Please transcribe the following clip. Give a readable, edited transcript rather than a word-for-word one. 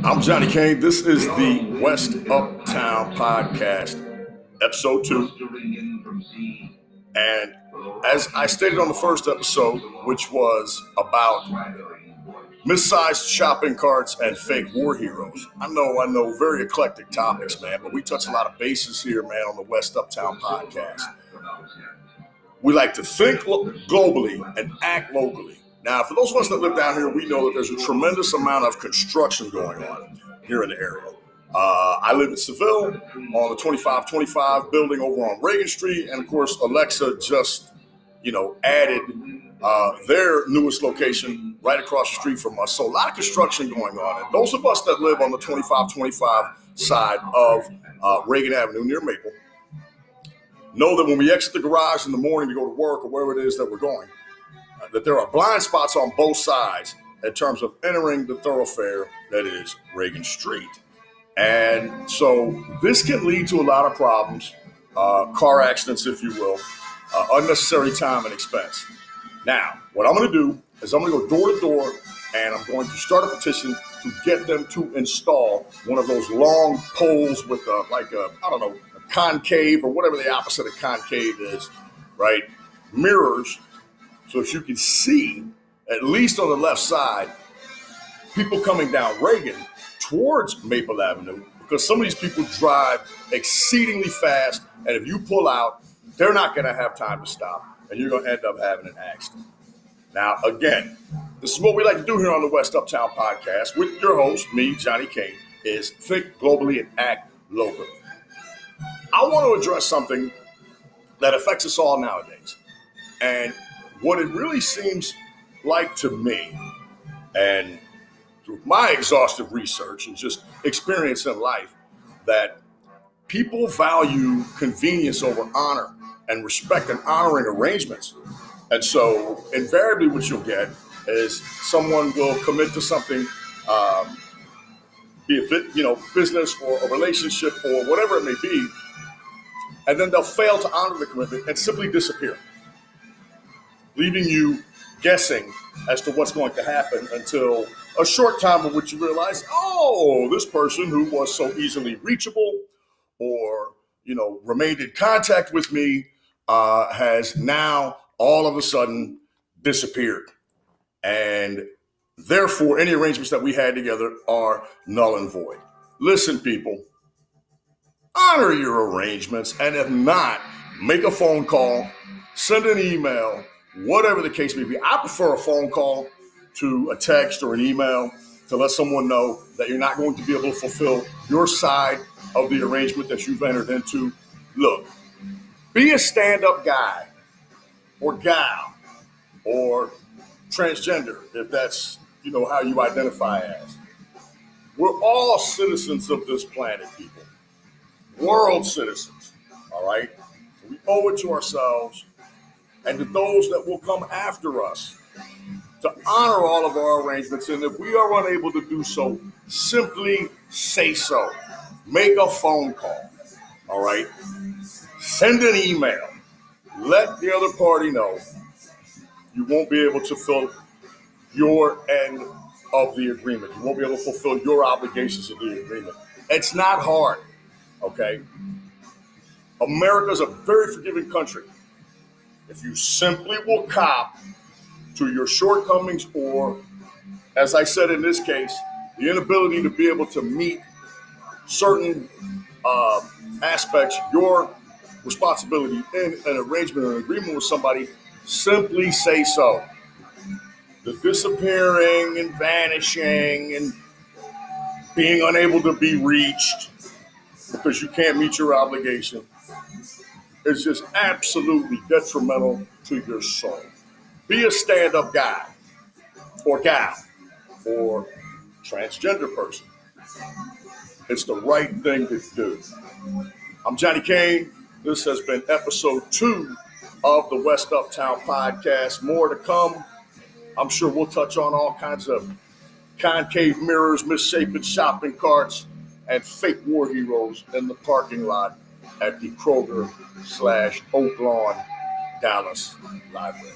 I'm Johnny Kane. This is the West Uptown podcast, episode 2. And as I stated on the first episode, which was about missized shopping carts and fake war heroes. I know, very eclectic topics, man, but we touch a lot of bases here, man, on the West Uptown podcast. We like to think globally and act locally. Now, for those of us that live down here, we know that there's a tremendous amount of construction going on here in the area. I live in Seville on the 2525 building over on Reagan Street. And of course, Alexa just, added their newest location right across the street from us. So a lot of construction going on. And those of us that live on the 2525 side of Reagan Avenue near Maple know that when we exit the garage in the morning to go to work or wherever it is that we're going, that there are blind spots on both sides in terms of entering the thoroughfare that is Reagan Street. And so this can lead to a lot of problems, car accidents, if you will, unnecessary time and expense. Now, what I'm going to do is I'm going to go door to door and I'm going to start a petition to get them to install one of those long poles with a concave or whatever the opposite of concave is, right? Mirrors, so that you can see, at least on the left side, people coming down Reagan towards Maple Avenue, because some of these people drive exceedingly fast, and if you pull out, they're not going to have time to stop, and you're going to end up having an accident. Now, again, this is what we like to do here on the West Uptown podcast with your host, me, Johnny Kane, is think globally and act locally. I want to address something that affects us all nowadays, and what it really seems like to me, and through my exhaustive research and just experience in life, that people value convenience over honor and respect and honoring arrangements. And so invariably what you'll get is someone will commit to something, be it business or a relationship or whatever it may be, and then they'll fail to honor the commitment and simply disappear, leaving you guessing as to what's going to happen until a short time in which you realize, this person who was so easily reachable or, remained in contact with me has now all of a sudden disappeared. And therefore, any arrangements that we had together are null and void. Listen, people, honor your arrangements. And if not, make a phone call, send an email, whatever the case may be. I prefer a phone call to a text or an email to let someone know that you're not going to be able to fulfill your side of the arrangement that you've entered into. Look, be a stand-up guy or gal or transgender, if that's, how you identify as. We're all citizens of this planet, people. World citizens, all right? We owe it to ourselves and to those that will come after us to honor all of our arrangements. And if we are unable to do so, simply say so. Make a phone call, all right? Send an email. Let the other party know you won't be able to fulfill your end of the agreement. You won't be able to fulfill your obligations of the agreement. It's not hard, okay? America's a very forgiving country. If you simply will cop to your shortcomings or, as I said in this case, the inability to be able to meet certain aspects, your responsibility in an arrangement or an agreement with somebody, simply say so. The disappearing and vanishing and being unable to be reached because you can't meet your obligation is just absolutely detrimental to your soul. Be a stand-up guy or gal or transgender person. It's the right thing to do. I'm Johnny Kane. This has been episode 2 of the West Uptown podcast. More to come. I'm sure we'll touch on all kinds of concave mirrors, misshapen shopping carts, and fake war heroes in the parking lot at the Kroger/Oak Lawn Dallas Library.